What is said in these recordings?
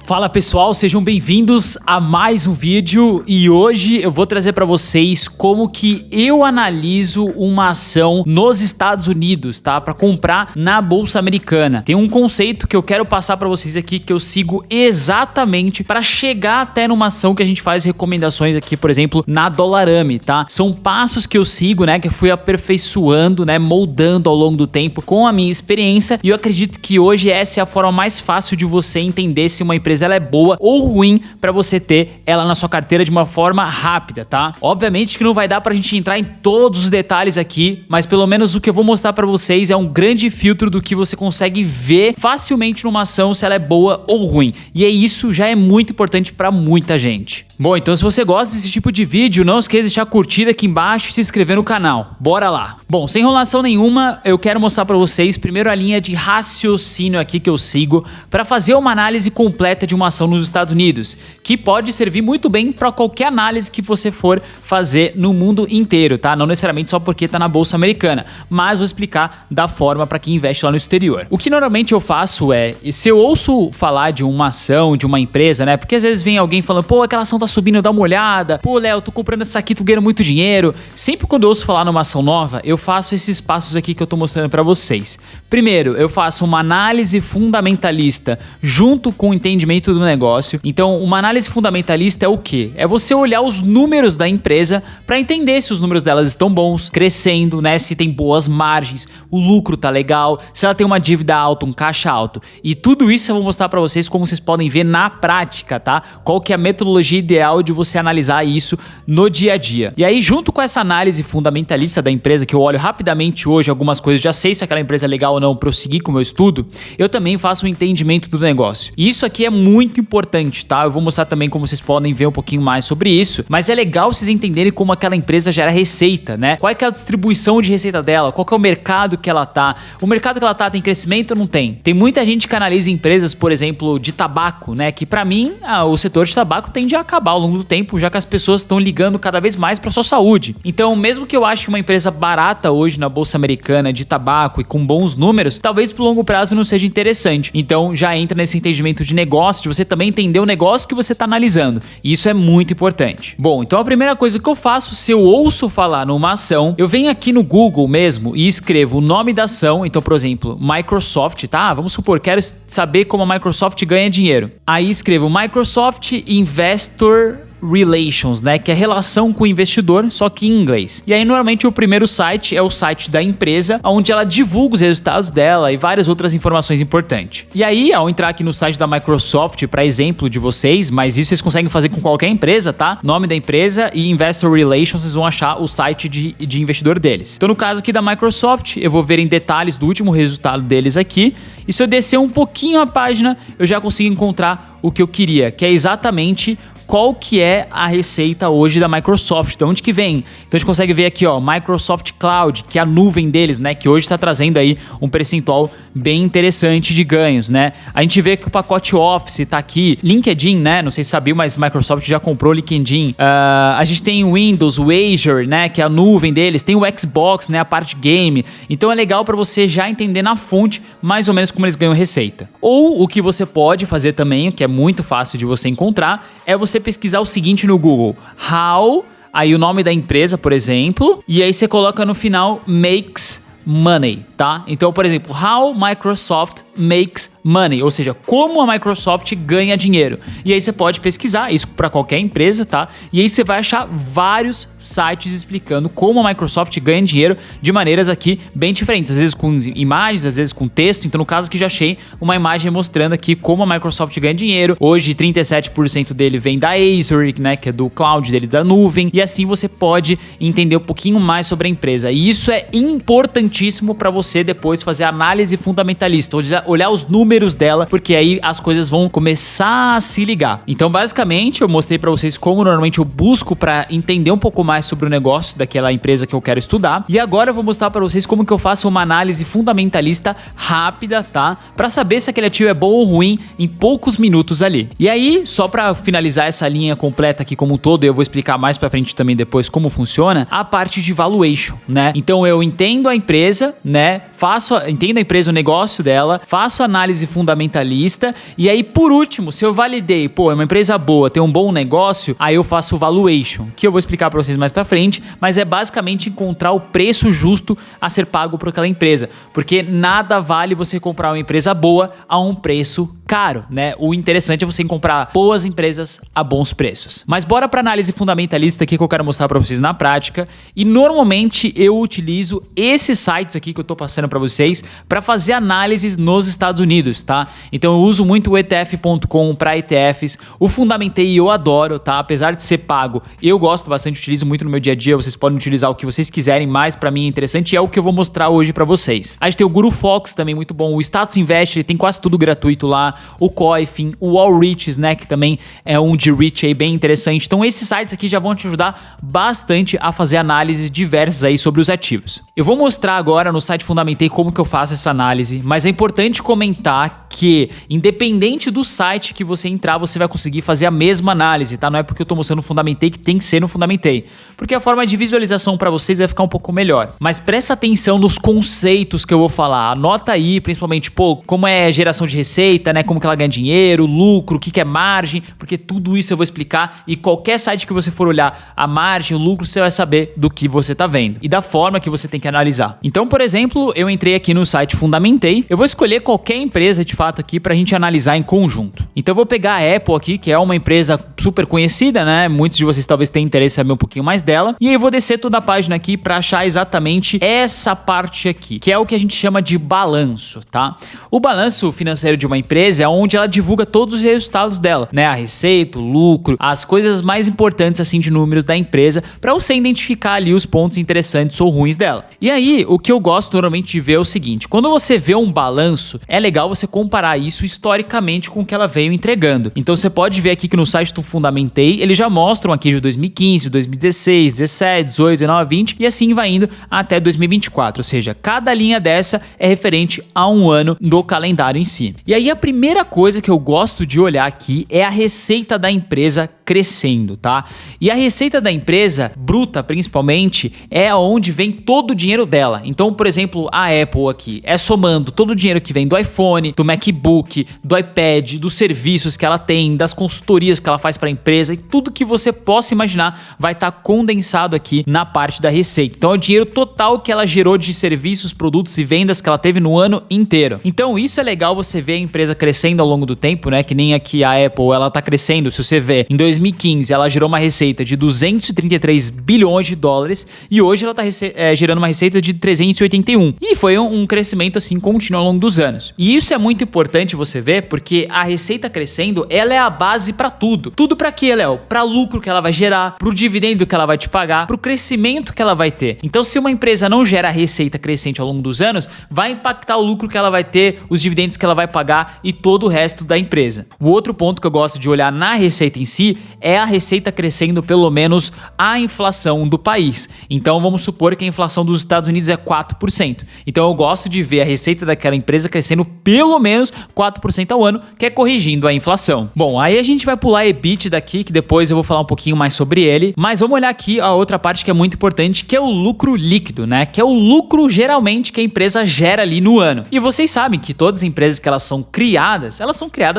Fala pessoal, sejam bem-vindos a mais um vídeo e hoje eu vou trazer para vocês como que eu analiso uma ação nos Estados Unidos, tá? Para comprar na Bolsa Americana. Tem um conceito que eu quero passar para vocês aqui que eu sigo exatamente para chegar até numa ação que a gente faz recomendações aqui, por exemplo, na Dollarame, tá? São passos que eu sigo, né, que eu fui aperfeiçoando, né, moldando ao longo do tempo com a minha experiência e eu acredito que hoje essa é a forma mais fácil de você entender se uma empresa ela é boa ou ruim para você ter ela na sua carteira de uma forma rápida, tá? Obviamente que não vai dar pra gente entrar em todos os detalhes aqui, mas pelo menos o que eu vou mostrar para vocês é um grande filtro do que você consegue ver facilmente numa ação se ela é boa ou ruim. E isso já é muito importante para muita gente. Bom, então se você gosta desse tipo de vídeo, não esqueça de deixar curtida aqui embaixo e se inscrever no canal. Bora lá! Bom, sem enrolação nenhuma, eu quero mostrar para vocês primeiro a linha de raciocínio aqui que eu sigo para fazer uma análise completa de uma ação nos Estados Unidos, que pode servir muito bem para qualquer análise que você for fazer no mundo inteiro, tá? Não necessariamente só porque tá na Bolsa Americana, mas vou explicar da forma para quem investe lá no exterior. O que normalmente eu faço é, se eu ouço falar de uma ação, de uma empresa, né? Porque às vezes vem alguém falando, pô, aquela ação tá subindo, dá uma olhada. Pô, Léo, tô comprando essa aqui, tô ganhando muito dinheiro. Sempre quando eu ouço falar numa ação nova, eu faço esses passos aqui que eu tô mostrando para vocês. Primeiro, eu faço uma análise fundamentalista junto com o entendimento do negócio. Então, uma análise fundamentalista é o quê? É você olhar os números da empresa para entender se os números delas estão bons, crescendo, né? Se tem boas margens, o lucro tá legal, se ela tem uma dívida alta, um caixa alto. E tudo isso eu vou mostrar para vocês como vocês podem ver na prática, tá? Qual que é a metodologia ideal de você analisar isso no dia a dia. E aí, junto com essa análise fundamentalista da empresa, que eu olho rapidamente hoje algumas coisas, já sei se aquela empresa é legal ou não, prosseguir com o meu estudo, eu também faço um entendimento do negócio. E isso aqui é muito importante, tá? Eu vou mostrar também como vocês podem ver um pouquinho mais sobre isso, mas é legal vocês entenderem como aquela empresa gera receita, né? Qual é que é a distribuição de receita dela, qual que é o mercado que ela tá. O mercado que ela tá tem crescimento ou não tem? Tem muita gente que analisa empresas, por exemplo, de tabaco, né? Que pra mim, o setor de tabaco tende a acabar ao longo do tempo, já que as pessoas estão ligando cada vez mais pra sua saúde. Então, mesmo que eu ache uma empresa barata hoje na Bolsa Americana de tabaco e com bons números, talvez pro longo prazo não seja interessante. Então, já entra nesse entendimento de negócio, de você também entender o negócio que você está analisando. E isso é muito importante. Bom, então a primeira coisa que eu faço, se eu ouço falar numa ação, eu venho aqui no Google mesmo e escrevo o nome da ação. Então, por exemplo, Microsoft, tá? Vamos supor, quero saber como a Microsoft ganha dinheiro. Aí escrevo Microsoft Investor Relations, né, que é relação com o investidor, só que em inglês. E aí normalmente o primeiro site é o site da empresa, onde ela divulga os resultados dela e várias outras informações importantes. E aí, ao entrar aqui no site da Microsoft, para exemplo de vocês, mas isso vocês conseguem fazer com qualquer empresa, tá? Nome da empresa e Investor Relations, vocês vão achar o site de investidor deles. Então no caso aqui da Microsoft, eu vou ver em detalhes do último resultado deles aqui, e se eu descer um pouquinho a página, eu já consigo encontrar o que eu queria, que é exatamente qual que é a receita hoje da Microsoft, de onde que vem. Então a gente consegue ver aqui, ó, Microsoft Cloud, que é a nuvem deles, né, que hoje está trazendo aí um percentual bem interessante de ganhos, né. A gente vê que o pacote Office tá aqui, LinkedIn, né, não sei se sabia, mas Microsoft já comprou LinkedIn. A gente tem o Windows, o Azure, né, que é a nuvem deles, tem o Xbox, né, a parte game. Então é legal para você já entender na fonte mais ou menos como eles ganham receita. Ou o que você pode fazer também, que é muito fácil de você encontrar, é você pesquisar o seguinte no Google: how, aí o nome da empresa, por exemplo, e aí você coloca no final makes money, tá? Então, por exemplo, how Microsoft makes money, ou seja, como a Microsoft ganha dinheiro. E aí você pode pesquisar isso para qualquer empresa, tá? E aí você vai achar vários sites explicando como a Microsoft ganha dinheiro de maneiras aqui bem diferentes, às vezes com imagens, às vezes com texto. Então, no caso aqui já achei uma imagem mostrando aqui como a Microsoft ganha dinheiro. Hoje 37% dele vem da Azure, né, que é do cloud dele, da nuvem, e assim você pode entender um pouquinho mais sobre a empresa. E isso é importantíssimo para você depois fazer análise fundamentalista, olhar os números dela, porque aí as coisas vão começar a se ligar. Então, basicamente, eu mostrei para vocês como normalmente eu busco para entender um pouco mais sobre o negócio daquela empresa que eu quero estudar. E agora eu vou mostrar para vocês como que eu faço uma análise fundamentalista rápida, tá? Para saber se aquele ativo é bom ou ruim em poucos minutos ali. E aí, só para finalizar essa linha completa aqui como um todo, eu vou explicar mais para frente também depois como funciona a parte de valuation, né? Então eu entendo a empresa, né? Entendo a empresa, o negócio dela, faço análise fundamentalista. E aí, por último, se eu validei, pô, é uma empresa boa, tem um bom negócio, aí eu faço o valuation, que eu vou explicar para vocês mais pra frente, mas é basicamente encontrar o preço justo a ser pago por aquela empresa, porque nada vale você comprar uma empresa boa a um preço caro, né? O interessante é você comprar boas empresas a bons preços. Mas bora para análise fundamentalista aqui que eu quero mostrar para vocês na prática. E normalmente eu utilizo esses sites aqui que eu tô passando para vocês para fazer análises nos Estados Unidos, tá? Então eu uso muito o ETF.com para ETFs. O Fundamentei eu adoro, tá? Apesar de ser pago, eu gosto bastante, utilizo muito no meu dia a dia. Vocês podem utilizar o que vocês quiserem, mas para mim é interessante e é o que eu vou mostrar hoje para vocês. A gente tem o Guru Fox também muito bom. O Status Invest, ele tem quase tudo gratuito lá. O Coifin, o All Riches, né, que também é um de Rich aí bem interessante. Então esses sites aqui já vão te ajudar bastante a fazer análises diversas aí sobre os ativos. Eu vou mostrar agora no site Fundamentei como que eu faço essa análise, mas é importante comentar que independente do site que você entrar, você vai conseguir fazer a mesma análise, tá? Não é porque eu tô mostrando no Fundamentei que tem que ser no Fundamentei, porque a forma de visualização para vocês vai ficar um pouco melhor. Mas presta atenção nos conceitos que eu vou falar, anota aí, principalmente, pô, como é geração de receita, né? Como que ela ganha dinheiro, lucro, o que é margem, porque tudo isso eu vou explicar e qualquer site que você for olhar a margem, o lucro, você vai saber do que você tá vendo e da forma que você tem que analisar. Então, por exemplo, eu entrei aqui no site Fundamentei, eu vou escolher qualquer empresa de fato aqui pra gente analisar em conjunto. Então eu vou pegar a Apple aqui, que é uma empresa super conhecida, né? Muitos de vocês talvez tenham interesse em saber um pouquinho mais dela. E aí eu vou descer toda a página aqui pra achar exatamente essa parte aqui, que é o que a gente chama de balanço, tá? O balanço financeiro de uma empresa é onde ela divulga todos os resultados dela, né? A receita, o lucro, as coisas mais importantes assim de números da empresa, para você identificar ali os pontos interessantes ou ruins dela. E aí, o que eu gosto normalmente de ver é o seguinte: quando você vê um balanço, é legal você comparar isso historicamente com o que ela veio entregando. Então você pode ver aqui que no site do Fundamentei, eles já mostram aqui de 2015, 2016, 17, 18, 19, 20 e assim vai indo até 2024, ou seja, cada linha dessa é referente a um ano do calendário em si. E aí a primeira coisa que eu gosto de olhar aqui é a receita da empresa crescendo, tá? E a receita da empresa, bruta principalmente, é onde vem todo o dinheiro dela. Então, por exemplo, a Apple aqui é somando todo o dinheiro que vem do iPhone, do MacBook, do iPad, dos serviços que ela tem, das consultorias que ela faz para a empresa e tudo que você possa imaginar vai estar condensado aqui na parte da receita. Então, é o dinheiro total que ela gerou de serviços, produtos e vendas que ela teve no ano inteiro. Então, isso é legal você ver a empresa crescendo ao longo do tempo, né? Que nem aqui a Apple, ela tá crescendo. Se você vê, em 2015 ela gerou uma receita de 233 bilhões de dólares e hoje ela tá gerando uma receita de 381. E foi um crescimento assim contínuo ao longo dos anos. E isso é muito importante você ver, porque a receita crescendo, ela é a base para tudo. Tudo para quê, Léo? Para lucro que ela vai gerar, pro dividendo que ela vai te pagar, pro crescimento que ela vai ter. Então, se uma empresa não gera receita crescente ao longo dos anos, vai impactar o lucro que ela vai ter, os dividendos que ela vai pagar e todo o resto da empresa. O outro ponto que eu gosto de olhar na receita em si é a receita crescendo pelo menos a inflação do país. Então, vamos supor que a inflação dos Estados Unidos é 4%. Então, eu gosto de ver a receita daquela empresa crescendo pelo menos 4% ao ano, que é corrigindo a inflação. Bom, aí a gente vai pular EBITDA daqui, que depois eu vou falar um pouquinho mais sobre ele, mas vamos olhar aqui a outra parte que é muito importante, que é o lucro líquido, né? Que é o lucro geralmente que a empresa gera ali no ano. E vocês sabem que todas as empresas que elas são criadas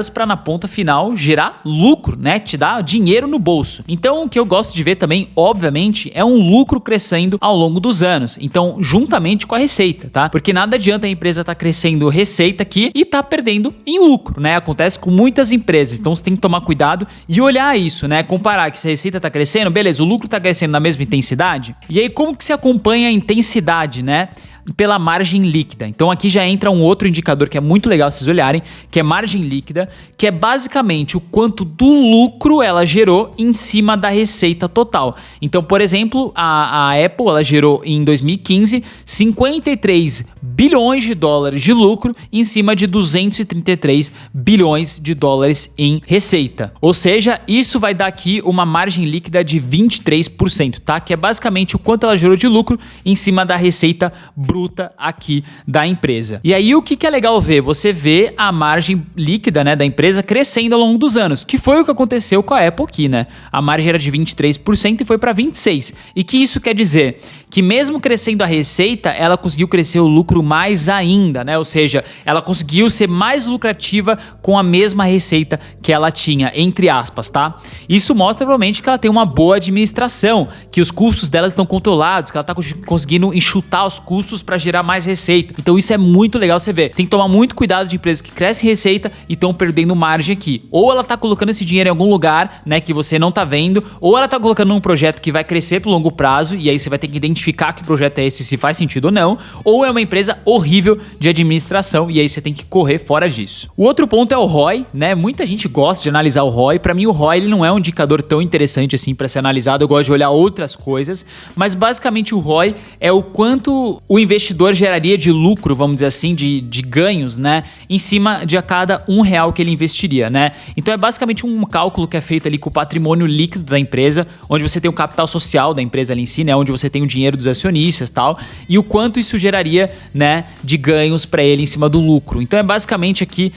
para na ponta final gerar lucro, né? Te dar dinheiro no bolso. Então, o que eu gosto de ver também, obviamente, é um lucro crescendo ao longo dos anos. Então, juntamente com a receita, tá? Porque nada adianta a empresa estar crescendo receita aqui e tá perdendo em lucro, né? Acontece com muitas empresas. Então, você tem que tomar cuidado e olhar isso, né? Comparar que se a receita tá crescendo, beleza, o lucro tá crescendo na mesma intensidade. E aí, como que se acompanha a intensidade, né? Pela margem líquida. Então aqui já entra um outro indicador que é muito legal vocês olharem, que é margem líquida, que é basicamente o quanto do lucro ela gerou em cima da receita total. Então, por exemplo, a Apple, ela gerou em 2015 53 bilhões de dólares de lucro em cima de 233 bilhões de dólares em receita. Ou seja, isso vai dar aqui uma margem líquida de 23%, tá? Que é basicamente o quanto ela gerou de lucro em cima da receita bruta aqui da empresa. E aí o que é legal ver? Você vê a margem líquida, né, da empresa crescendo ao longo dos anos, que foi o que aconteceu com a Apple aqui, né? A margem era de 23% e foi para 26%. E que isso quer dizer? que mesmo crescendo a receita, ela conseguiu crescer o lucro mais ainda, né? Ou seja, ela conseguiu ser mais lucrativa com a mesma receita que ela tinha, entre aspas, tá? Isso mostra provavelmente que ela tem uma boa administração, que os custos dela estão controlados, que ela tá conseguindo enxutar os custos para gerar mais receita. Então isso é muito legal você ver. Tem que tomar muito cuidado de empresas que crescem receita e estão perdendo margem aqui. Ou ela tá colocando esse dinheiro em algum lugar, né, que você não tá vendo, ou ela tá colocando num projeto que vai crescer pro longo prazo e aí você vai ter que identificar que projeto é esse, se faz sentido ou não, ou é uma empresa horrível de administração e aí você tem que correr fora disso. O outro ponto é o ROI, né? Muita gente gosta de analisar o ROI. Para mim o ROI ele não é um indicador tão interessante assim para ser analisado. Eu gosto de olhar outras coisas, mas basicamente o ROI é o quanto o investidor geraria de lucro, vamos dizer assim, de ganhos, né, em cima de a cada R$1 que ele investiria, né? Então é basicamente um cálculo que é feito ali com o patrimônio líquido da empresa, onde você tem o capital social da empresa ali em si, né, onde você tem o dinheiro dos acionistas e tal, e o quanto isso geraria, né, de ganhos para ele em cima do lucro. Então é basicamente aqui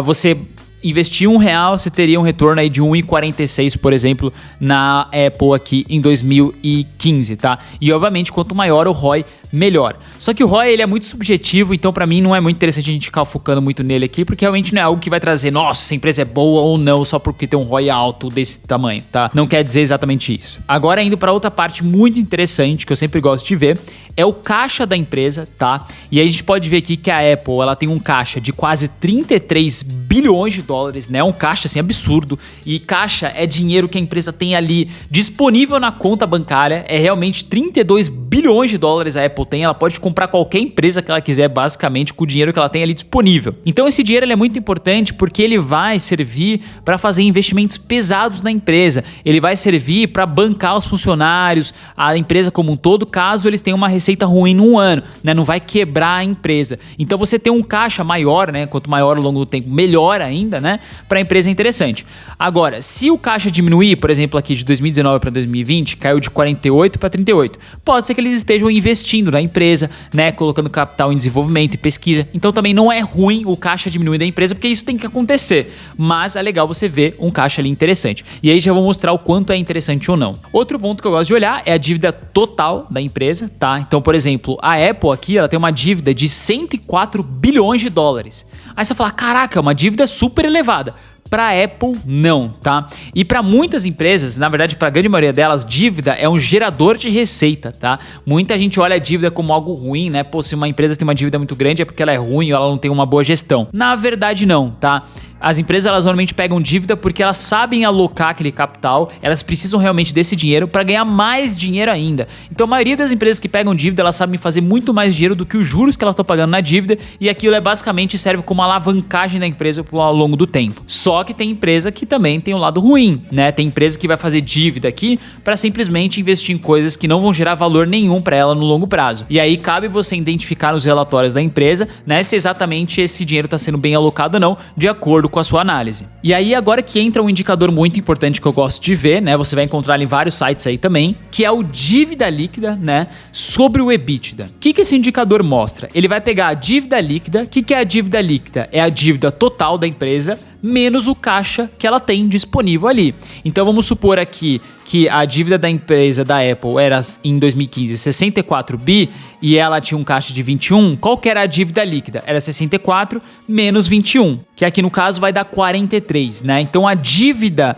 você investir R$1, você teria um retorno aí de 1,46, por exemplo, na Apple aqui em 2015, tá? E obviamente, quanto maior o ROI, melhor. Só que o ROI ele é muito subjetivo, então para mim não é muito interessante a gente ficar focando muito nele aqui, porque realmente não é algo que vai trazer, nossa, essa empresa é boa ou não, só porque tem um ROI alto desse tamanho, tá? Não quer dizer exatamente isso. Agora indo para outra parte muito interessante, que eu sempre gosto de ver, é o caixa da empresa, tá? E aí a gente pode ver aqui que a Apple, ela tem um caixa de quase 33 bilhões de dólares, né? Um caixa assim absurdo, e caixa é dinheiro que a empresa tem ali disponível na conta bancária, é realmente 32 bilhões de dólares a Apple tem, ela pode comprar qualquer empresa que ela quiser basicamente com o dinheiro que ela tem ali disponível. Então esse dinheiro ele é muito importante porque ele vai servir para fazer investimentos pesados na empresa, ele vai servir para bancar os funcionários, a empresa como um todo, caso eles tenham uma receita ruim num ano, né? Não vai quebrar a empresa. Então você ter um caixa maior, né? Quanto maior ao longo do tempo, melhor ainda, né? Para a empresa é interessante. Agora, se o caixa diminuir, por exemplo, aqui de 2019 para 2020, caiu de 48 para 38, pode ser que eles estejam investindo na empresa, né, colocando capital em desenvolvimento e pesquisa. Então também não é ruim o caixa diminuir da empresa, porque isso tem que acontecer. Mas é legal você ver um caixa ali interessante. E aí já vou mostrar o quanto é interessante ou não. Outro ponto que eu gosto de olhar é a dívida total da empresa, tá? Então, por exemplo, a Apple aqui, ela tem uma dívida de 104 bilhões de dólares. Aí você fala, caraca, é uma dívida super elevada. Para a Apple, não, tá? E para muitas empresas, na verdade, para a grande maioria delas, dívida é um gerador de receita, tá? Muita gente olha a dívida como algo ruim, né? Pô, se uma empresa tem uma dívida muito grande é porque ela é ruim ou ela não tem uma boa gestão. Na verdade, não, tá? As empresas, elas normalmente pegam dívida porque elas sabem alocar aquele capital, elas precisam realmente desse dinheiro para ganhar mais dinheiro ainda. Então a maioria das empresas que pegam dívida, elas sabem fazer muito mais dinheiro do que os juros que elas estão pagando na dívida, e aquilo é basicamente serve como alavancagem da empresa ao longo do tempo. Só que tem empresa que também tem um lado ruim, né? Tem empresa que vai fazer dívida aqui para simplesmente investir em coisas que não vão gerar valor nenhum para ela no longo prazo. E aí cabe você identificar nos relatórios da empresa, né, se exatamente esse dinheiro está sendo bem alocado ou não, de acordo com a sua análise. E aí agora que entra um indicador muito importante que eu gosto de ver, né, você vai encontrar em vários sites aí também, que é o dívida líquida, né, sobre o EBITDA. O que esse indicador mostra? Ele vai pegar a dívida líquida. O que é a dívida líquida? É a dívida total da empresa menos o caixa que ela tem disponível ali. Então vamos supor aqui que a dívida da empresa da Apple era em 2015 64 bi e ela tinha um caixa de 21, qual que era a dívida líquida? Era 64 menos 21, que aqui no caso vai dar 43, né? Então a dívida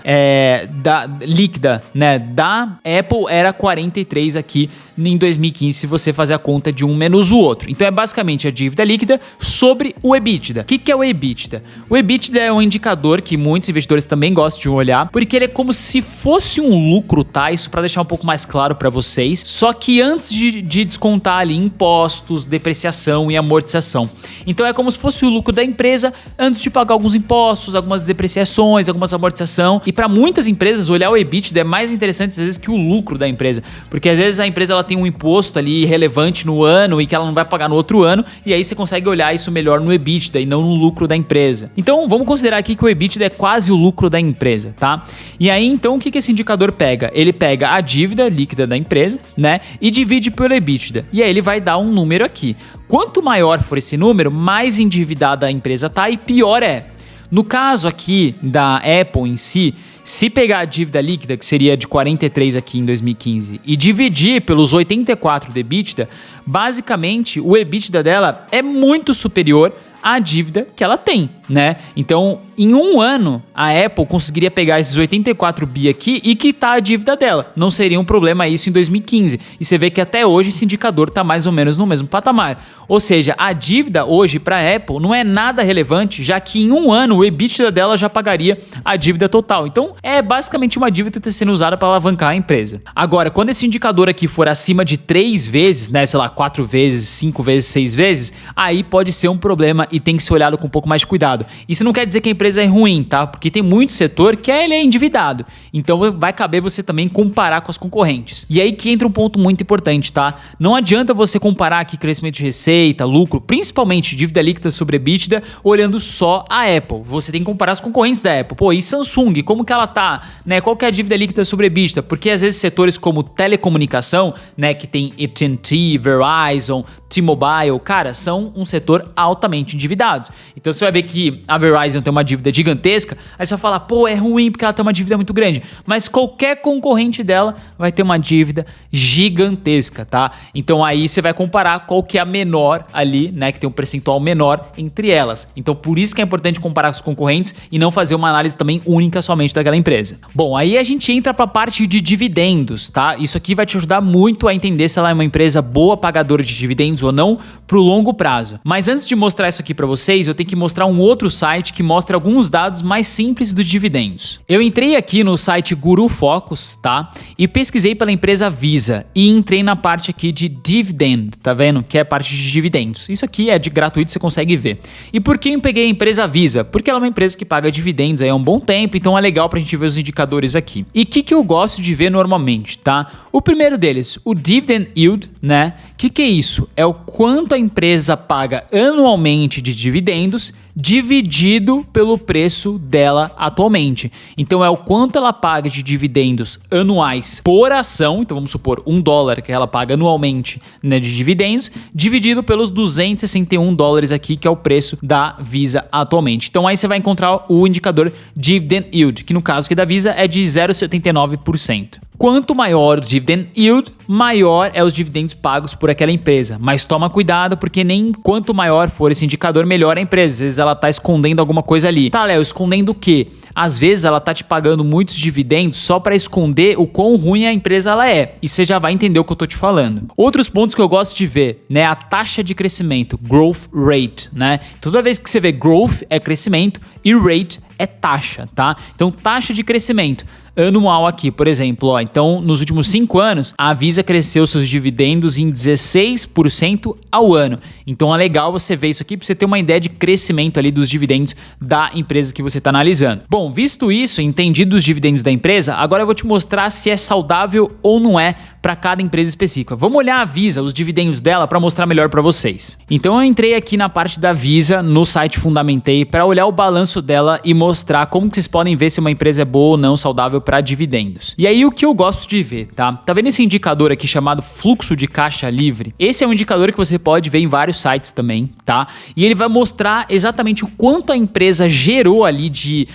líquida, né, da Apple era 43 aqui em 2015, se você fazer a conta de um menos o outro. Então é basicamente a dívida líquida sobre o EBITDA. O que é o EBITDA? O EBITDA é um indicador que muitos investidores também gostam de olhar, porque ele é como se fosse um lucro, tá? Isso para deixar um pouco mais claro para vocês, só que antes de descontar ali impostos, depreciação e amortização. Então é como se fosse o lucro da empresa antes de pagar alguns impostos, algumas depreciações, algumas amortização. E para muitas empresas olhar o EBITDA é mais interessante às vezes que o lucro da empresa, porque às vezes a empresa ela tem um imposto ali relevante no ano e que ela não vai pagar no outro ano, e aí você consegue olhar isso melhor no EBITDA e não no lucro da empresa. Então vamos considerar aqui que o EBITDA é quase o lucro da empresa, tá? E aí então o que esse indicador pega? Ele pega a dívida líquida da empresa, né, e divide pelo EBITDA, e aí ele vai dar um número aqui. Quanto maior for esse número, mais endividada a empresa tá e pior é. No caso aqui da Apple em si, se pegar a dívida líquida, que seria de 43 aqui em 2015, e dividir pelos 84 de EBITDA, basicamente o EBITDA dela é muito superior à dívida que ela tem, né? Então, em um ano, a Apple conseguiria pegar esses 84 bi aqui e quitar a dívida dela. Não seria um problema isso em 2015. E você vê que até hoje esse indicador está mais ou menos no mesmo patamar. Ou seja, a dívida hoje para a Apple não é nada relevante, já que em um ano o EBITDA dela já pagaria a dívida total. Então, é basicamente uma dívida que está sendo usada para alavancar a empresa. Agora, quando esse indicador aqui for acima de 3 vezes, né, sei lá, 4 vezes, 5 vezes, 6 vezes, aí pode ser um problema e tem que ser olhado com um pouco mais de cuidado. Isso não quer dizer que a empresa é ruim, tá? Porque tem muito setor que ele é endividado. Então vai caber você também comparar com as concorrentes. E aí que entra um ponto muito importante, tá? Não adianta você comparar aqui crescimento de receita, lucro, principalmente dívida líquida sobre EBITDA, olhando só a Apple. Você tem que comparar as concorrentes da Apple. Pô, e Samsung, como que ela tá? Né? Qual que é a dívida líquida sobre EBITDA? Porque às vezes setores como telecomunicação, né, que tem AT&T, Verizon, T-Mobile, cara, são um setor altamente endividado. Então você vai ver que a Verizon tem uma dívida gigantesca, aí você vai falar, pô, é ruim porque ela tem uma dívida muito grande. Mas qualquer concorrente dela vai ter uma dívida gigantesca, tá? Então aí você vai comparar qual que é a menor ali, né, que tem um percentual menor entre elas. Então por isso que é importante comparar com os concorrentes e não fazer uma análise também única somente daquela empresa. Bom, aí a gente entra para a parte de dividendos, tá? Isso aqui vai te ajudar muito a entender se ela é uma empresa boa pagadora de dividendos ou não pro longo prazo. Mas antes de mostrar isso aqui para vocês, eu tenho que mostrar um outro site que mostra alguns dados mais simples dos dividendos. Eu entrei aqui no site Guru Focus, tá? E pesquisei pela empresa Visa e entrei na parte aqui de dividend, tá vendo? Que é a parte de dividendos. Isso aqui é de gratuito, você consegue ver. E por que eu peguei a empresa Visa? Porque ela é uma empresa que paga dividendos aí há um bom tempo, então é legal pra gente ver os indicadores aqui. E o que eu gosto de ver normalmente, tá? O primeiro deles, o dividend yield, né? O que é isso? É o quanto a empresa paga anualmente de dividendos dividido pelo preço dela atualmente. Então é o quanto ela paga de dividendos anuais por ação, então vamos supor $1 que ela paga anualmente, né, de dividendos, dividido pelos $261 aqui, que é o preço da Visa atualmente. Então aí você vai encontrar o indicador Dividend Yield, que no caso aqui da Visa é de 0,79%. Quanto maior o dividend yield, maior é os dividendos pagos por aquela empresa. Mas toma cuidado, porque nem quanto maior for esse indicador, melhor a empresa. Às vezes ela tá escondendo alguma coisa ali. Tá, Léo, escondendo o quê? Às vezes ela tá te pagando muitos dividendos só para esconder o quão ruim a empresa ela é. E você já vai entender o que eu tô te falando. Outros pontos que eu gosto de ver, né? A taxa de crescimento, growth rate, né? Toda vez que você vê growth é crescimento e rate é taxa, tá? Então taxa de crescimento anual aqui, por exemplo, ó, então nos últimos 5 anos a Visa cresceu seus dividendos em 16% ao ano. Então é legal você ver isso aqui para você ter uma ideia de crescimento ali dos dividendos da empresa que você está analisando. Bom, visto isso, entendido os dividendos da empresa, agora eu vou te mostrar se é saudável ou não é para cada empresa específica. Vamos olhar a Visa, os dividendos dela, para mostrar melhor para vocês. Então eu entrei aqui na parte da Visa, no site Fundamentei, para olhar o balanço dela e mostrar como que vocês podem ver se uma empresa é boa ou não saudável para dividendos. E aí o que eu gosto de ver, tá? Tá vendo esse indicador aqui chamado fluxo de caixa livre? Esse é um indicador que você pode ver em vários sites também, tá? E ele vai mostrar exatamente o quanto a empresa gerou ali de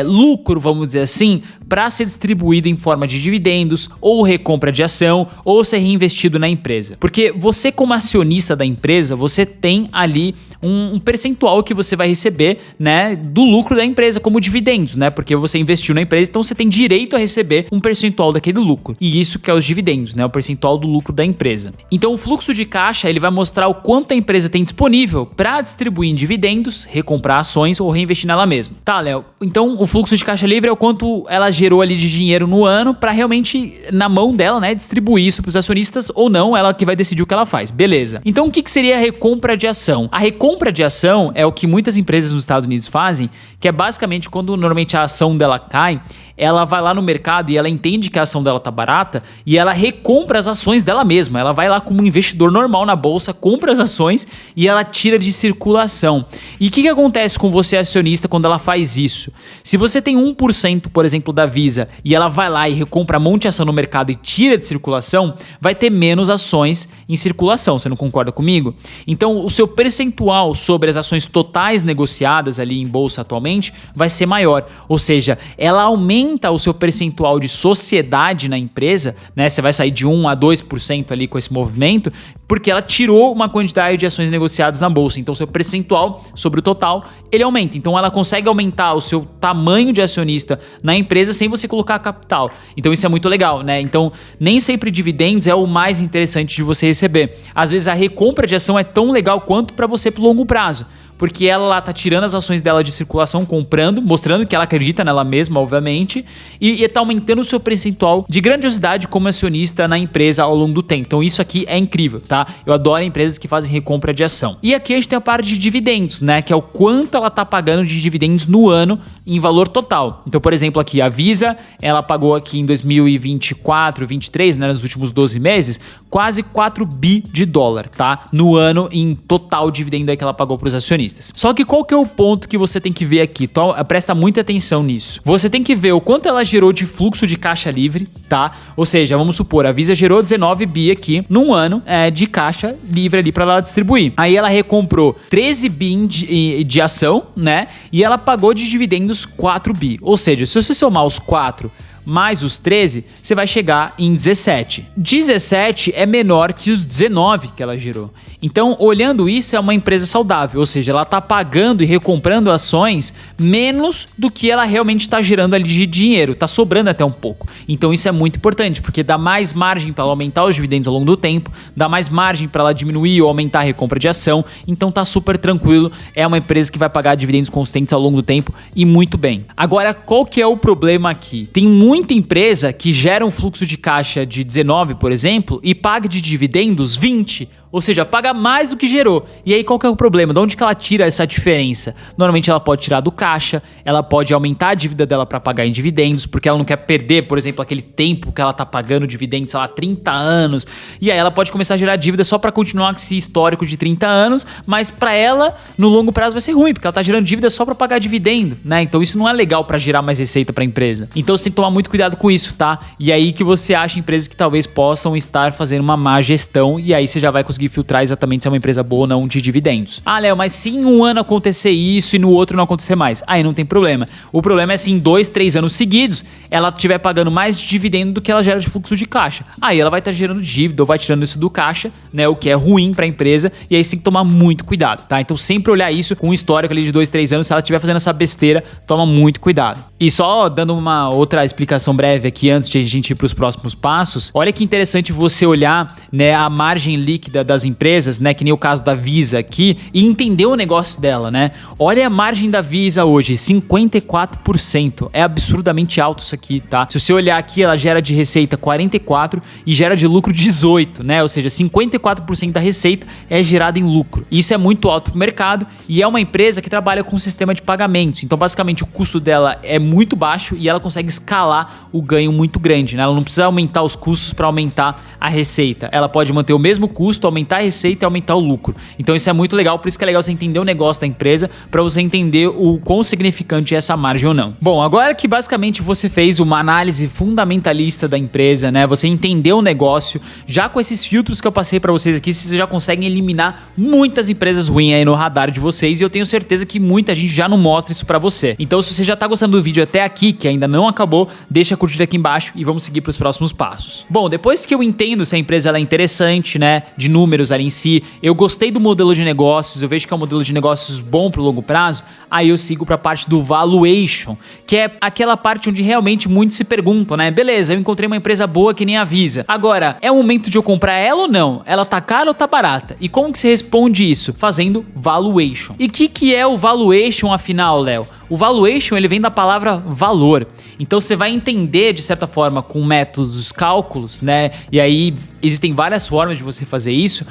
lucro, vamos dizer assim, para ser distribuído em forma de dividendos, ou recompra de ação, ou ser reinvestido na empresa. Porque você, como acionista da empresa, você tem ali um percentual que você vai receber, né, do lucro da empresa como dividendos, né? Porque você investiu na empresa, então você tem direito a receber um percentual daquele lucro. E isso que é os dividendos, né? O percentual do lucro da empresa. Então o fluxo de caixa, ele vai mostrar o quanto a empresa tem disponível para distribuir em dividendos, recomprar ações ou reinvestir nela mesma. Tá, Léo? Então o fluxo de caixa livre é o quanto ela gerou ali de dinheiro no ano para realmente, na mão dela, né, distribuir isso para os acionistas ou não, ela que vai decidir o que ela faz. Beleza. Então o que seria a recompra de ação? A recompra de ação é o que muitas empresas nos Estados Unidos fazem, que é basicamente quando normalmente a ação dela cai, ela vai lá no mercado e ela entende que a ação dela tá barata e ela recompra as ações dela mesma. Ela vai lá como um investidor normal na bolsa, compra as ações e ela tira de circulação. E o que acontece com você, acionista, quando ela faz isso? Se você tem 1%, por exemplo, da Visa e ela vai lá e recompra um monte de ação no mercado e tira de circulação, vai ter menos ações em circulação. Você não concorda comigo? Então, o seu percentual sobre as ações totais negociadas ali em bolsa atualmente vai ser maior. Ou seja, ela aumenta o seu percentual de sociedade na empresa, né? Você vai sair de 1 a 2% ali com esse movimento, porque ela tirou uma quantidade de ações negociadas na bolsa. Então, seu percentual sobre o total, ele aumenta. Então, ela consegue aumentar o seu tamanho de acionista na empresa sem você colocar capital. Então, isso é muito legal, né? Então, nem sempre dividendos é o mais interessante de você receber. Às vezes, a recompra de ação é tão legal quanto para você pro longo prazo. Porque ela lá tá tirando as ações dela de circulação, comprando, mostrando que ela acredita nela mesma, obviamente, e tá aumentando o seu percentual de grandiosidade como acionista na empresa ao longo do tempo. Então isso aqui é incrível, tá? Eu adoro empresas que fazem recompra de ação. E aqui a gente tem a parte de dividendos, né? Que é o quanto ela tá pagando de dividendos no ano em valor total. Então, por exemplo, aqui a Visa, ela pagou aqui em 2024, 2023, né, nos últimos 12 meses, quase 4 bi de dólar, tá? No ano em total dividendo aí que ela pagou para os acionistas. Só que qual que é o ponto que você tem que ver aqui? Presta muita atenção nisso. Você tem que ver o quanto ela gerou de fluxo de caixa livre, tá? Ou seja, vamos supor, a Visa gerou 19 bi aqui num ano de caixa livre ali para ela distribuir. Aí ela recomprou 13 bi de ação, né? E ela pagou de dividendos 4 bi. Ou seja, se você somar os 4 mais os 13, você vai chegar em 17. 17 é menor que os 19 que ela gerou. Então, olhando isso, é uma empresa saudável, ou seja, ela está pagando e recomprando ações menos do que ela realmente está gerando ali de dinheiro, está sobrando até um pouco. Então, isso é muito importante, porque dá mais margem para ela aumentar os dividendos ao longo do tempo, dá mais margem para ela diminuir ou aumentar a recompra de ação, então tá super tranquilo, é uma empresa que vai pagar dividendos consistentes ao longo do tempo e muito bem. Agora, qual que é o problema aqui? Tem muita empresa que gera um fluxo de caixa de 19, por exemplo, e paga de dividendos 20, ou seja, paga mais do que gerou. E aí qual que é o problema? De onde que ela tira essa diferença? Normalmente ela pode tirar do caixa, ela pode aumentar a dívida dela para pagar em dividendos, porque ela não quer perder, por exemplo, aquele tempo que ela tá pagando dividendos, sei lá, 30 anos. E aí ela pode começar a gerar dívida só para continuar com esse histórico de 30 anos, mas para ela, no longo prazo vai ser ruim, porque ela tá gerando dívida só para pagar dividendo, né? Então isso não é legal para gerar mais receita para a empresa. Então você tem que tomar muito cuidado com isso, tá? E aí que você acha empresas que talvez possam estar fazendo uma má gestão, e aí você já vai conseguir filtrar exatamente se é uma empresa boa ou não de dividendos. Ah, Léo, mas se em um ano acontecer isso e no outro não acontecer mais, aí não tem problema. O problema é se em 2, 3 anos seguidos ela estiver pagando mais de dividendo do que ela gera de fluxo de caixa. Aí ela vai estar gerando dívida ou vai tirando isso do caixa, né? O que é ruim para a empresa, e aí você tem que tomar muito cuidado, tá? Então sempre olhar isso com um histórico ali de 2, 3 anos, se ela estiver fazendo essa besteira, toma muito cuidado. E só dando uma outra explicação breve aqui antes de a gente ir para os próximos passos, olha que interessante você olhar, né, a margem líquida das empresas, né, que nem o caso da Visa aqui, e entender o negócio dela, né? Olha a margem da Visa hoje, 54%. É absurdamente alto isso aqui, tá? Se você olhar aqui, ela gera de receita 44% e gera de lucro 18%, né? Ou seja, 54% da receita é gerada em lucro. Isso é muito alto pro mercado e é uma empresa que trabalha com um sistema de pagamentos. Então, basicamente, o custo dela é muito baixo e ela consegue escalar o ganho muito grande, né? Ela não precisa aumentar os custos para aumentar a receita. Ela pode manter o mesmo custo, aumentar a receita e aumentar o lucro. Então isso é muito legal, por isso que é legal você entender o negócio da empresa, para você entender o quão significante é essa margem ou não. Bom, agora que basicamente você fez uma análise fundamentalista da empresa, né? Você entendeu o negócio, já com esses filtros que eu passei para vocês aqui, vocês já conseguem eliminar muitas empresas ruins aí no radar de vocês, e eu tenho certeza que muita gente já não mostra isso para você. Então se você já tá gostando do vídeo até aqui, que ainda não acabou, deixa a curtida aqui embaixo e vamos seguir para os próximos passos. Bom, depois que eu entendo se a empresa ela é interessante, né, de números ali em si, eu gostei do modelo de negócios, eu vejo que é um modelo de negócios bom pro longo prazo, aí eu sigo pra parte do valuation, que é aquela parte onde realmente muitos se perguntam, né? Beleza, eu encontrei uma empresa boa que nem a Visa. Agora, é o momento de eu comprar ela ou não? Ela tá cara ou tá barata? E como que você responde isso? Fazendo valuation. E o que é o valuation afinal, Léo? O valuation, ele vem da palavra valor. Então você vai entender, de certa forma, com métodos, cálculos, né? E aí existem várias formas de você fazer isso,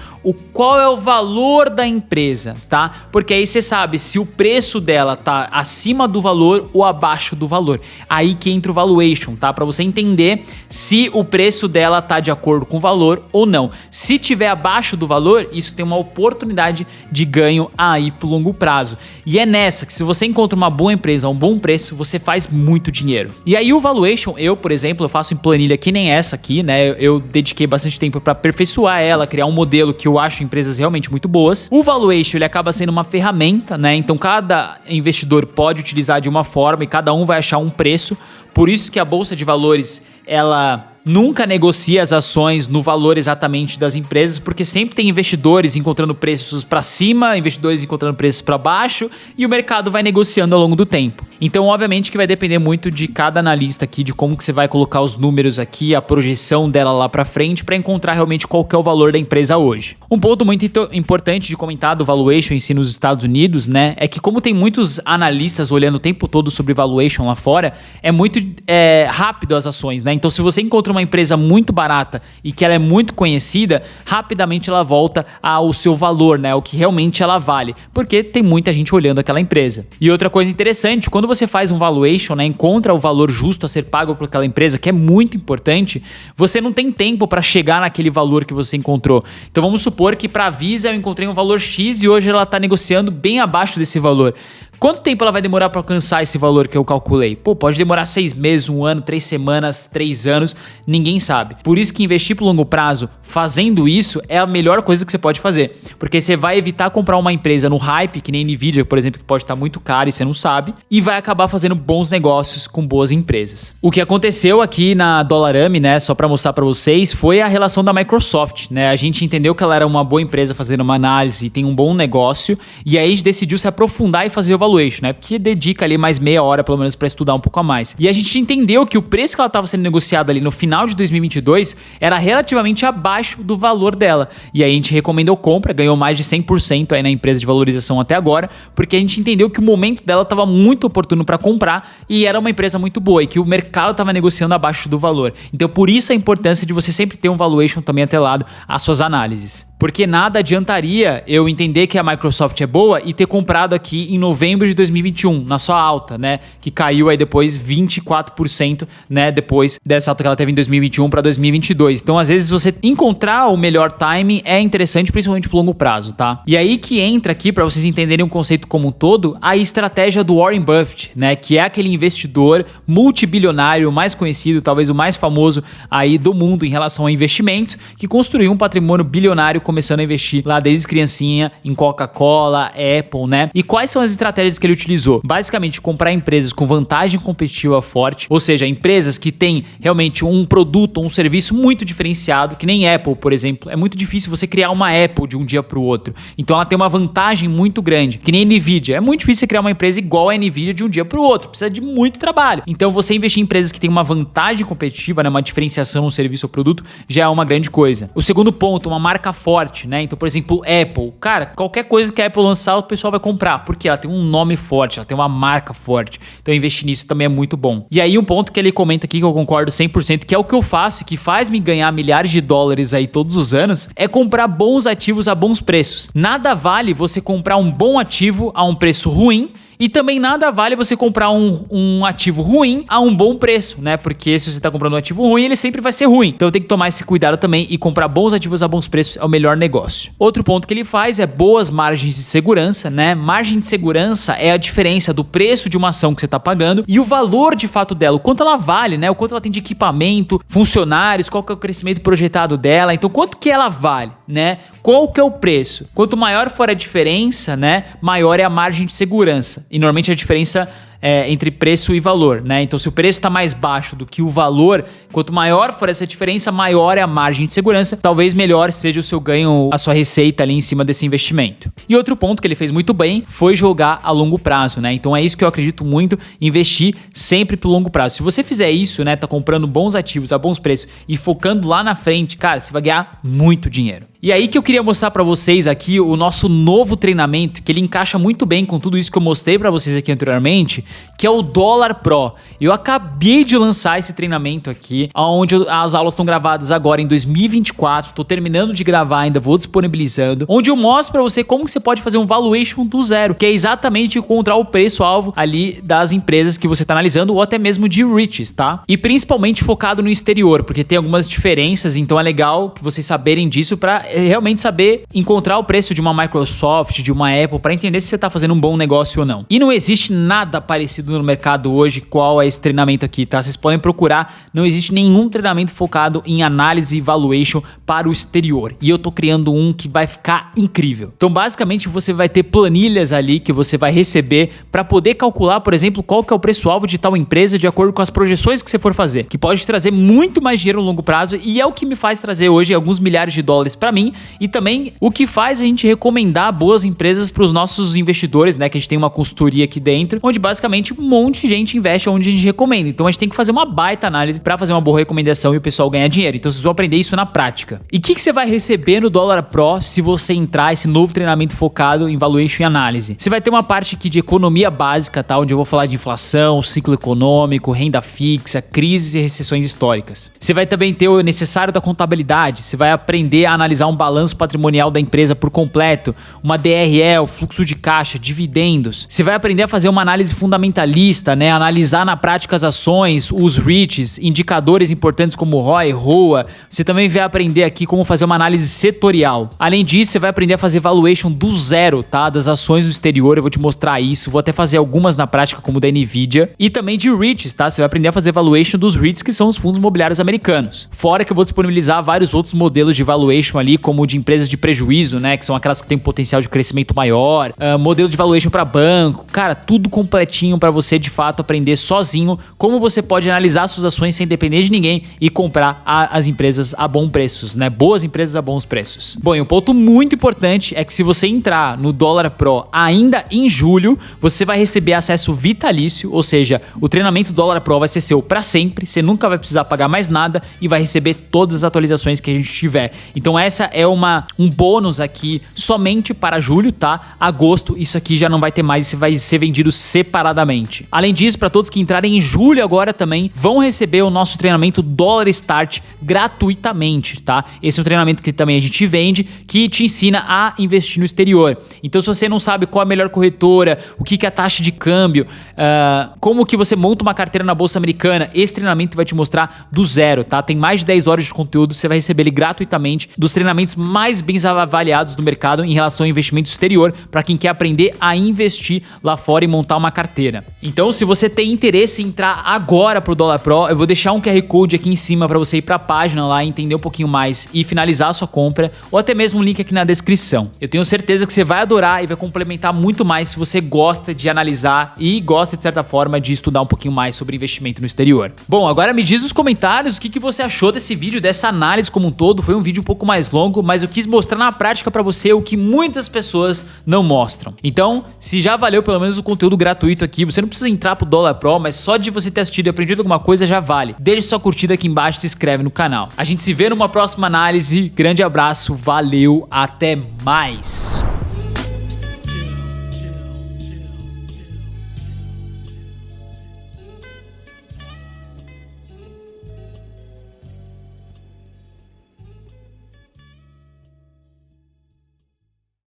qual é o valor da empresa, tá? Porque aí você sabe se o preço dela tá acima do valor ou abaixo do valor. Aí que entra o valuation, tá? Para você entender se o preço dela tá de acordo com o valor ou não. Se tiver abaixo do valor, isso tem uma oportunidade de ganho aí pro longo prazo. E é nessa que se você encontra uma boa boa empresa a um bom preço, você faz muito dinheiro. E aí o valuation, eu, por exemplo, eu faço em planilha que nem essa aqui, né? Eu dediquei bastante tempo para aperfeiçoar ela, criar um modelo que eu acho empresas realmente muito boas. O valuation, ele acaba sendo uma ferramenta, né? Então cada investidor pode utilizar de uma forma e cada um vai achar um preço. Por isso que a bolsa de valores, ela nunca negocia as ações no valor exatamente das empresas, porque sempre tem investidores encontrando preços para cima, investidores encontrando preços para baixo, e o mercado vai negociando ao longo do tempo. Então, obviamente que vai depender muito de cada analista aqui, de como que você vai colocar os números aqui, a projeção dela lá para frente, para encontrar realmente qual que é o valor da empresa hoje. Um ponto muito importante de comentar do valuation em si nos Estados Unidos, né, é que como tem muitos analistas olhando o tempo todo sobre valuation lá fora, é muito rápido as ações, né? Então, se você encontra uma empresa muito barata e que ela é muito conhecida, rapidamente ela volta ao seu valor, né? O que realmente ela vale, porque tem muita gente olhando aquela empresa. E outra coisa interessante, quando você faz um valuation, né, encontra o valor justo a ser pago por aquela empresa, que é muito importante, você não tem tempo para chegar naquele valor que você encontrou. Então vamos supor que para a Visa eu encontrei um valor X e hoje ela está negociando bem abaixo desse valor. Quanto tempo ela vai demorar para alcançar esse valor que eu calculei? Pô, pode demorar 6 meses, 1 ano, 3 semanas, 3 anos, ninguém sabe. Por isso que investir pro longo prazo, fazendo isso, é a melhor coisa que você pode fazer. Porque você vai evitar comprar uma empresa no hype, que nem Nvidia, por exemplo, que pode estar muito cara e você não sabe, e vai acabar fazendo bons negócios com boas empresas. O que aconteceu aqui na Dollarame, né, só para mostrar para vocês, foi a relação da Microsoft, né? A gente entendeu que ela era uma boa empresa fazendo uma análise e tem um bom negócio, e aí a gente decidiu se aprofundar e fazer o valuation, né? Porque dedica ali mais meia hora pelo menos para estudar um pouco a mais. E a gente entendeu que o preço que ela estava sendo negociada ali no final de 2022 era relativamente abaixo do valor dela. E aí a gente recomendou compra, ganhou mais de 100% aí na empresa de valorização até agora, porque a gente entendeu que o momento dela estava muito oportuno para comprar e era uma empresa muito boa e que o mercado estava negociando abaixo do valor. Então por isso a importância de você sempre ter um valuation também atrelado às suas análises. Porque nada adiantaria eu entender que a Microsoft é boa e ter comprado aqui em novembro de 2021, na sua alta, né? Que caiu aí depois 24%, né? Depois dessa alta que ela teve em 2021 para 2022. Então, às vezes, você encontrar o melhor timing é interessante, principalmente pro longo prazo, tá? E aí que entra aqui, para vocês entenderem o conceito como um todo, a estratégia do Warren Buffett, né? Que é aquele investidor multibilionário mais conhecido, talvez o mais famoso aí do mundo em relação a investimentos, que construiu um patrimônio bilionário começando a investir lá desde criancinha em Coca-Cola, Apple, né? E quais são as estratégias que ele utilizou? Basicamente, comprar empresas com vantagem competitiva forte, ou seja, empresas que têm realmente um produto ou um serviço muito diferenciado, que nem Apple, por exemplo. É muito difícil você criar uma Apple de um dia para o outro. Então, ela tem uma vantagem muito grande, que nem Nvidia. É muito difícil você criar uma empresa igual a Nvidia de um dia para o outro. Precisa de muito trabalho. Então, você investir em empresas que têm uma vantagem competitiva, né, uma diferenciação no serviço ou produto, já é uma grande coisa. O segundo ponto, uma marca forte, né? Então, por exemplo, Apple. Cara, qualquer coisa que a Apple lançar, o pessoal vai comprar, porque ela tem um nome forte, ela tem uma marca forte. Então, investir nisso também é muito bom. E aí, um ponto que ele comenta aqui, que eu concordo 100%, que é o que eu faço e que faz me ganhar milhares de dólares aí todos os anos, é comprar bons ativos a bons preços. Nada vale você comprar um bom ativo a um preço ruim, e também nada vale você comprar um ativo ruim a um bom preço, né? Porque se você tá comprando um ativo ruim, ele sempre vai ser ruim. Então tem que tomar esse cuidado também e comprar bons ativos a bons preços é o melhor negócio. Outro ponto que ele faz é boas margens de segurança, né? Margem de segurança é a diferença do preço de uma ação que você tá pagando e o valor de fato dela, o quanto ela vale, né? O quanto ela tem de equipamento, funcionários, qual que é o crescimento projetado dela. Então quanto que ela vale, né? Qual que é o preço? Quanto maior for a diferença, né? Maior é a margem de segurança. E normalmente a diferença é entre preço e valor, né? Então, se o preço está mais baixo do que o valor, quanto maior for essa diferença, maior é a margem de segurança. Talvez melhor seja o seu ganho, a sua receita ali em cima desse investimento. E outro ponto que ele fez muito bem foi jogar a longo prazo, né? Então, é isso que eu acredito muito, investir sempre pro longo prazo. Se você fizer isso, né? Tá comprando bons ativos a bons preços e focando lá na frente, cara, você vai ganhar muito dinheiro. E aí que eu queria mostrar para vocês aqui o nosso novo treinamento, que ele encaixa muito bem com tudo isso que eu mostrei para vocês aqui anteriormente, que é o Dólar Pro. Eu acabei de lançar esse treinamento aqui, onde as aulas estão gravadas agora em 2024, tô terminando de gravar ainda, vou disponibilizando, onde eu mostro para você como que você pode fazer um valuation do zero, que é exatamente encontrar o preço-alvo ali das empresas que você tá analisando, ou até mesmo de REITs, tá? E principalmente focado no exterior, porque tem algumas diferenças, então é legal que vocês saberem disso para realmente saber encontrar o preço de uma Microsoft, de uma Apple, para entender se você está fazendo um bom negócio ou não. E não existe nada parecido aparecido no mercado hoje qual é esse treinamento aqui, tá? Vocês podem procurar, não existe nenhum treinamento focado em análise e valuation para o exterior. E eu tô criando um que vai ficar incrível. Então, basicamente, você vai ter planilhas ali que você vai receber para poder calcular, por exemplo, qual que é o preço-alvo de tal empresa de acordo com as projeções que você for fazer, que pode trazer muito mais dinheiro no longo prazo e é o que me faz trazer hoje alguns milhares de dólares para mim e também o que faz a gente recomendar boas empresas para os nossos investidores, né? Que a gente tem uma consultoria aqui dentro, onde basicamente um monte de gente investe onde a gente recomenda. Então a gente tem que fazer uma baita análise para fazer uma boa recomendação e o pessoal ganhar dinheiro. Então vocês vão aprender isso na prática. E o que você vai receber no Dollar Pro se você entrar esse novo treinamento focado em valuation e análise? Você vai ter uma parte aqui de economia básica, tá? Onde eu vou falar de inflação, ciclo econômico, renda fixa, crises e recessões históricas. Você vai também ter o necessário da contabilidade. Você vai aprender a analisar um balanço patrimonial da empresa por completo, uma DRE, o fluxo de caixa, dividendos. Você vai aprender a fazer uma análise fundamentalista, né? Analisar na prática as ações, os REITs, indicadores importantes como ROI, ROA. Você também vai aprender aqui como fazer uma análise setorial. Além disso, você vai aprender a fazer valuation do zero, tá? Das ações do exterior. Eu vou te mostrar isso. Vou até fazer algumas na prática, como da Nvidia. E também de REITs, tá? Você vai aprender a fazer valuation dos REITs, que são os fundos imobiliários americanos. Fora que eu vou disponibilizar vários outros modelos de valuation ali, como de empresas de prejuízo, né? Que são aquelas que têm potencial de crescimento maior. Modelo de valuation para banco. Cara, tudo completinho para você, de fato, aprender sozinho como você pode analisar suas ações sem depender de ninguém e comprar as empresas a bons preços, né? Boas empresas a bons preços. Bom, e um ponto muito importante é que se você entrar no Dollar Pro ainda em julho, você vai receber acesso vitalício, ou seja, o treinamento Dollar Pro vai ser seu para sempre, você nunca vai precisar pagar mais nada e vai receber todas as atualizações que a gente tiver. Então essa é um bônus aqui somente para julho, tá? Agosto, isso aqui já não vai ter mais, isso vai ser vendido separadamente. Além disso, para todos que entrarem em julho agora também, vão receber o nosso treinamento Dollar Start gratuitamente, tá? Esse é um treinamento que também a gente vende, que te ensina a investir no exterior. Então, se você não sabe qual é a melhor corretora, o que é a taxa de câmbio, como que você monta uma carteira na Bolsa Americana, esse treinamento vai te mostrar do zero, tá? Tem mais de 10 horas de conteúdo, você vai receber ele gratuitamente, dos treinamentos mais bem avaliados do mercado em relação ao investimento exterior, para quem quer aprender a investir lá fora e montar uma carteira. Então, se você tem interesse em entrar agora pro Dollar Pro, eu vou deixar um QR Code aqui em cima para você ir para a página lá, entender um pouquinho mais e finalizar a sua compra, ou até mesmo um link aqui na descrição. Eu tenho certeza que você vai adorar e vai complementar muito mais se você gosta de analisar e gosta, de certa forma, de estudar um pouquinho mais sobre investimento no exterior. Bom, agora me diz nos comentários o que você achou desse vídeo, dessa análise como um todo. Foi um vídeo um pouco mais longo, mas eu quis mostrar na prática para você o que muitas pessoas não mostram. Então, se já valeu pelo menos o conteúdo gratuito aqui, você não precisa entrar pro Dollar Pro, mas só de você ter assistido e aprendido alguma coisa já vale. Deixe sua curtida aqui embaixo e se inscreve no canal. A gente se vê numa próxima análise. Grande abraço, valeu, até mais!